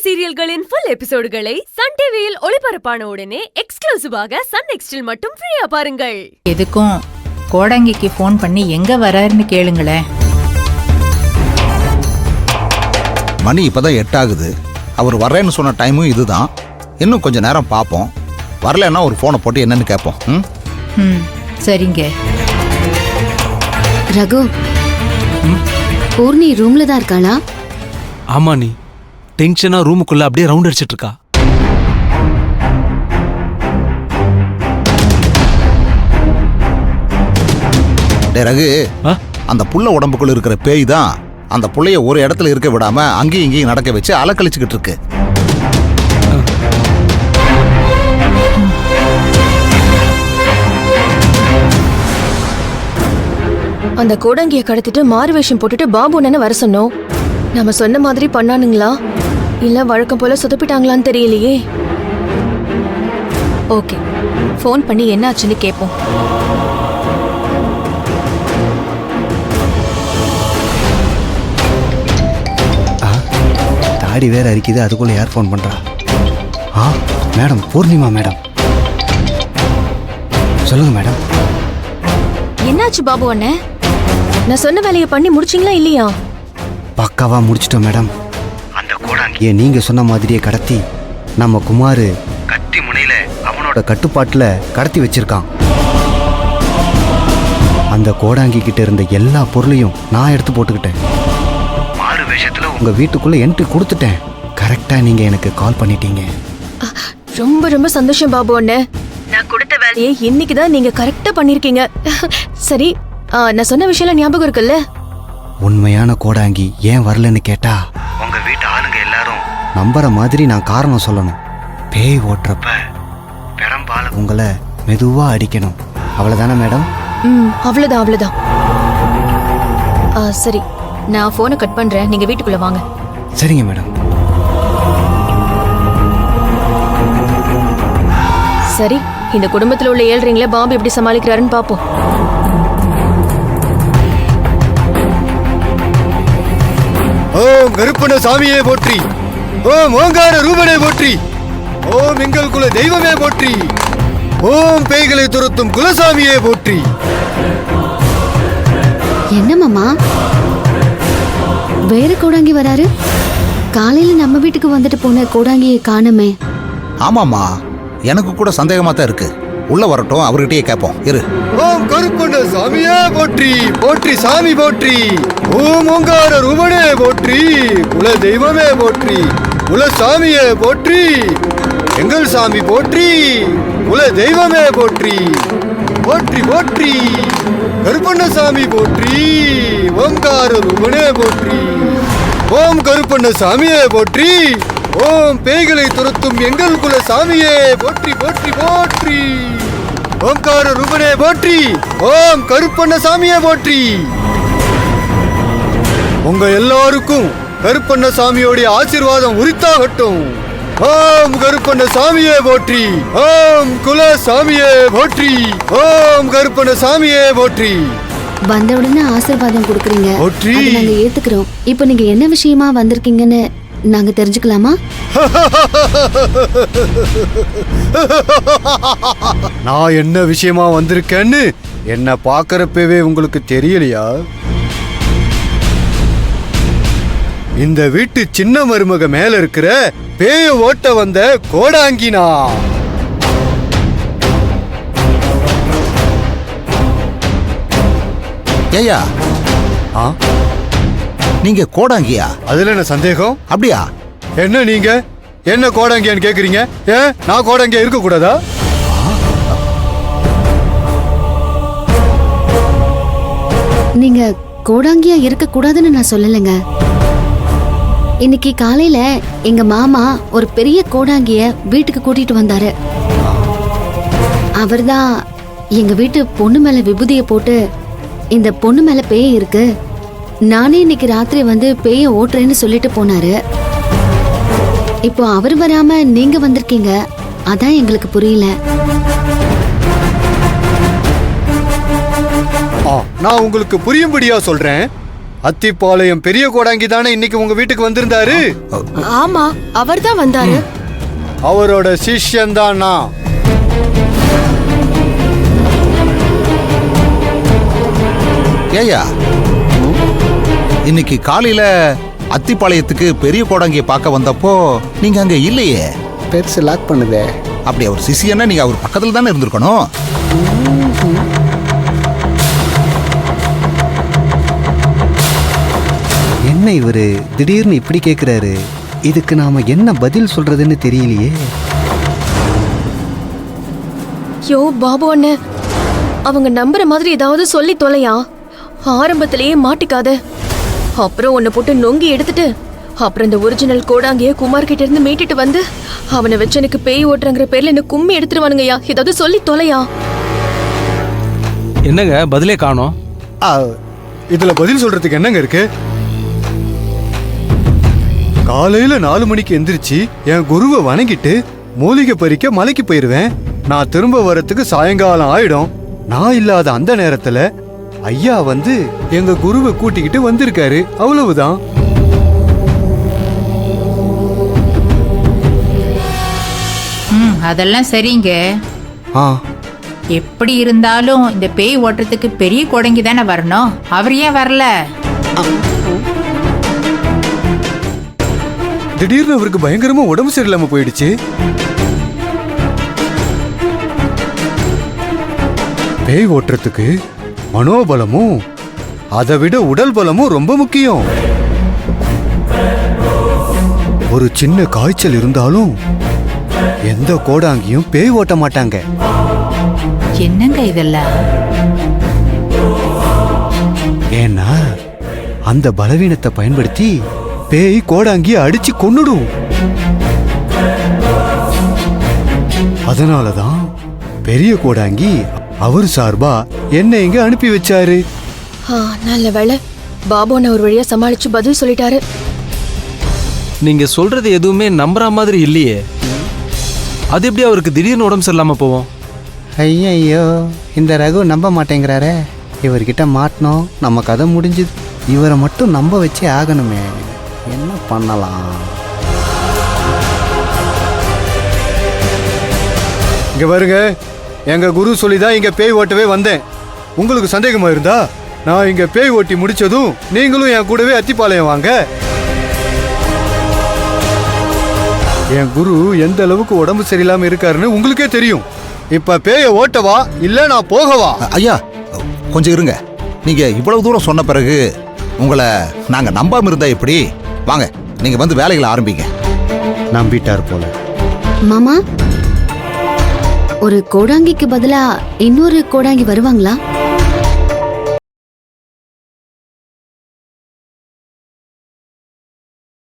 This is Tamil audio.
சீரியல்களின் ஃபுல் எபிசோடுகளை சன் டிவியில் ஒளிபரப்பான உடனே எக்ஸ்க்ளூசிவாக சன் நெக்ஸ்டில் மட்டும் ஃப்ரீயா பாருங்கள். எதுக்கும் கோடங்கிக்கு ஃபோன் பண்ணி எங்க வராருன்னு கேளுங்களேன். மணி இப்பதான் 8 ஆகுது. அவர் வர்றேன்னு சொன்ன டைமும் இதுதான். இன்னும் கொஞ்ச நேரம் பார்ப்போம். வரலன்னா ஒரு போனை போட்டு என்னன்னு கேட்போம். சரிங்க. ரகு, பூர்ணி ரூம்ல தான் இருக்காளா? ஆமா, நீ டென்ஷனா ரூமுக்குள்ள அப்படியே ரவுண்ட் அடிச்சிட்டு இருக்கா. ரகு, அந்த புள்ள உடம்புக்குள்ள இருக்கிற பேய் தான் அந்த புள்ளைய ஒரு இடத்துல இருக்க விடாம அங்கேயும் இங்கேயும் நடக்க வச்சு அலக்கழிச்சுக்கிட்டு இருக்கு. அந்த கோடங்கிய கடத்திட்டு மாறு வேஷம் போட்டுட்டு பாபு அண்ணனை வர சொன்னோம். நம்ம சொன்ன மாதிரி பண்ணானுங்களா இல்ல வழக்கம் போல சொதப்பிட்டாங்களான்னு தெரியலையே. ஓகே, ஃபோன் பண்ணி என்ன ஆச்சுன்னு கேட்போம். தாடி வேற அரிக்குது, அதுக்குள்ள யார் ஃபோன் பண்றா? Madam, Purnima madam. சொல்லுங்க மேடம். என்னாச்சு பாபு அண்ணன்? நான் சொன்ன வேலையை பண்ணி முடிச்சிங்களா இல்லையா? பக்காவா முடிச்சிட்டோம் மேடம். அந்த கோடாங்கிய நீங்க சொன்ன மாதிரியே கடத்தி நம்ம குமாரு கத்தி முனையில அவனோட கட்டுப்பாட்டுல கடத்தி வச்சிருக்கான். அந்த கோடாங்கி கிட்ட இருந்த எல்லா பொருளையும் நான் எடுத்து போட்டுக்கிட்டேன். மாறு வேஷத்துல உங்க வீட்டுக்குள்ள என்ட்ரி கொடுத்துட்டேன். கரெக்டா நீங்க எனக்கு கால் பண்ணிட்டீங்க. ரொம்ப ரொம்ப சந்தோஷம் பாபு அண்ணன். நான் கொடுத்த வேலையை இன்னைக்குதான் நீங்க கரெக்டா பண்ணிருக்கீங்க. சரி, நான் சொன்ன விஷயம் ஞாபகம் இருக்குல்ல? உண்மையான கோடாங்கி ஏன் வரலன்னு கேட்டா உங்க வீட்டு ஆளுங்க எல்லாரும் நம்புற மாதிரி நான் காரணம் சொல்லணும். பேய் ஓட்டுறப்ப பெரும்பால உங்களை மெதுவா அடிக்கணும். அவ்வளவுதானே மேடம்? அவ்வளவுதான் அவ்வளவுதான். சரி, நான் போனை கட் பண்றேன். நீங்க வீட்டுக்குள்ள வாங்க. சரிங்க மேடம். சரி, இந்த குடும்பத்துல உள்ள ஏழ்றீங்களே பாம்பு எப்படி சமாளிக்கிறாருன்னு பாப்போம். ஓம் கருப்பண்ண சாமியே போற்றி. ஓம் ஓங்கார ரூபனே போற்றி. ஓம் எங்கள் குல தெய்வமே போற்றி. ஓம் பேய்களை துரத்தும் குலசாமியே போற்றி. என்ன மாமா, வேற கோடாங்கி வராரு? காலையில நம்ம வீட்டுக்கு வந்துட்டு போன கோடாங்கியை காணுமே. ஆமாமா, எனக்கு கூட சந்தேகமா தான் இருக்கு. உள்ள வரட்டும், அவர்கிட்டயே கேட்போம். இரு. ஓம் கருப்பண்ண சாமியே போற்றி. போற்றி சாமி போற்றி. ஓம் ஓங்கார ரூபனே போற்றி. குல தெய்வமே போற்றி. குல சாமியே போற்றி. எங்கள் சாமி போற்றி. குல தெய்வமே போற்றி. போற்றி போற்றி. கருப்பண்ண சாமி போற்றி. ஓங்கார ரூபனே போற்றி. ஓம் கருப்பண்ண சாமியே போற்றி. ஓம் பேய்களை துரத்தும் எங்கள் குல சாமியே போற்றி போற்றி போற்றி. ஓம்கார ரூபனே போற்றி. ஓம் கருப்பண்ண சாமியே போற்றி. உங்க எல்லாருக்கும் கருப்பண்ண சாமியோடைய ஆசீர்வாதம் உரித்தாகட்டும். ஓம் கருப்பண்ண சாமியே போற்றி. ஓம் குல சாமியே போற்றி. ஓம் கருப்பண்ண சாமியே போற்றி. வந்த உடனே ஆசீர்வாதம் கொடுக்குறீங்க, போற்றி. அதை நாங்க ஏத்துக்கிறோம். இப்போ நீங்க என்ன விஷயமா வந்திருக்கீங்கன்னு நாங்க தெரிஞ்சுக்கலாமா? நான் என்ன விஷயமா வந்திருக்கேன்னு என்ன பாக்குறப்பவே உங்களுக்கு தெரியலையா? இந்த வீட்டு சின்ன மருமக மேல இருக்கிற பேய ஓட்ட வந்த கோடாங்கினா. ஏயா, நீங்க கோடாங்கியா? அதுல என்ன சந்தேகம்? அப்படியா? என்ன நீங்க என்ன கோடாங்கியான்னு கேக்குறீங்க? ஏன் நான் கோடாங்கியா இருக்க கூடாதா? நீங்க கோடாங்கியா இருக்க கூடாதுன்னு நான் சொல்லலைங்க. இன்னைக்கு காலையில எங்க மாமா ஒரு பெரிய கோடாங்கிய வீட்டுக்கு கூட்டிட்டு வந்தாரு. அவர்தான் எங்க வீட்டு பொண்ணு மேல விபூதிய போட்டு, இந்த பொண்ணு மேல பேய் இருக்கு, நானே இன்னைக்கு ராத்திரி வந்து பேய ஓட்டுறேன்னு சொல்லிட்டு போனாரு. இப்போ அவர் வராம நீங்க வந்திருக்கீங்க, அதான் எங்களுக்கு புரியல. நான் உங்களுக்கு புரியும்படியா சொல்றேன். அத்திப்பாளையம் பெரிய கோடாங்கி தானே இன்னைக்கு உங்க வீட்டுக்கு வந்திருந்தாரு? ஆமா, அவர்தான் வந்தாரு. அவரோட சிஷ்யன் தான் நான். ஏயா இன்னைக்கு காலையில அத்திப்பாளையத்துக்கு பெரிய கோடாங்கியை பார்க்க வந்தப்போ நீங்க அங்க இல்லையே. பெருசு லாக் பண்ணுதே. அப்படி அவர் சிசியன்னா நீங்க அவர் பக்கத்துல தானே இருந்திருக்கணும். என்ன இவரு திடீர்னு இப்படி கேக்குறாரு? இதுக்கு நாம என்ன பதில் சொல்றதுன்னு தெரியலையே. யோ பாபு அண்ணே, அவங்க நம்புற மாதிரி ஏதாவது சொல்லி தொலையா. ஆரம்பத்திலேயே மாட்டிக்காத. அப்புறம் உன்னை போட்டு நொங்கி எடுத்துட்டு அப்புறம் இந்த ஒரிஜினல் கோடாங்கிய குமார் கிட்ட இருந்து மீட்டுட்டு வந்து அவனை வச்சு எனக்கு பேய் ஓட்டுறங்கிற பேர்ல என்ன கும்மி எடுத்துருவானுங்கய்யா. ஏதாவது சொல்லி தொலையா. என்னங்க பதிலே காணோம்? இதுல பதில் சொல்றதுக்கு என்னங்க இருக்கு? காலையில 4 மணிக்கு எந்திரிச்சு என் குருவை வணங்கிட்டு மூலிகை பறிக்க மலைக்கு போயிருவேன். நான் திரும்ப வரத்துக்கு சாயங்காலம் ஆயிடும். நான் இல்லாத அந்த நேரத்துல ஐயா வந்து எங்க குருவை கூட்டிக்கிட்டு வந்திருக்காரு. அவ்வளவுதான். அதெல்லாம் சரிங்க. ஆ, எப்படி இருந்தாலும் இந்த பேய் ஓட்டுறதுக்கு பெரிய கோடங்கி தானே வரணும். அவர் ஏன் வரல? திடீர்னு அவருக்கு பயங்கரமா உடம்பு சரியில்லாம போயிடுச்சு. பேய் ஓட்டுறதுக்கு மனோபலமும் அதை விட உடல் பலமும் ரொம்ப முக்கியம். ஒரு சின்ன காய்ச்சல் இருந்தாலும் எந்த கோடாங்கியும் பேய் ஓட்ட மாட்டாங்க. என்னங்க இதெல்லாம்? ஏன்னா அந்த பலவீனத்தை பயன்படுத்தி பேய் கோடாங்கிய அடிச்சு கொன்னுடும். அதனாலதான் பெரிய கோடாங்கி அவர் சார்பா என்ன இங்க அனுப்பி வச்சாரு. நல்ல வேளை பாபு அண்ணா ஒரு வழியா சமாளிச்சு பதில் சொல்லிட்டாரு. நீங்க சொல்றது எதுவுமே நம்புற மாதிரி இல்லையே. அது எப்படி அவருக்கு திடீர்னு உடம்பு சரியில்லாம போவோம்? ஐயோ, இந்த ரகு நம்ப மாட்டேங்கிறாரே. இவர்கிட்ட மாட்டினோம், நம்ம கதை முடிஞ்சுது. இவரை மட்டும் நம்ப வச்சே ஆகணுமே. என்ன பண்ணலாம்? இங்க பாருங்க, எங்க குரு சொல்லிதான் இங்க பேய் ஓட்டவே வந்தேன். உங்களுக்கு சந்தேகமா இருந்தா நான் இங்க பேய் ஓட்டி முடிச்சதும் நீங்களும் என் கூடவே அத்திப்பாளையம் வாங்க. என் குரு எந்த அளவுக்கு உடம்பு சரியில்லாம இருக்காருன்னு உங்களுக்கே தெரியும். இப்ப பேய ஓட்டவா இல்ல நான் போகவா? ஐயா கொஞ்சம் இருங்க. நீங்க இவ்வளவு தூரம் சொன்ன பிறகு உங்களை நாங்க நம்பாம இருந்தா எப்படி? வாங்க, நீங்க வந்து வேலைகளை ஆரம்பிங்க. நம்பிட்டார் போல. மாமா, ஒரு கோடாங்கிக்கு பதிலா இன்னொரு கோடாங்கி வருவாங்களா?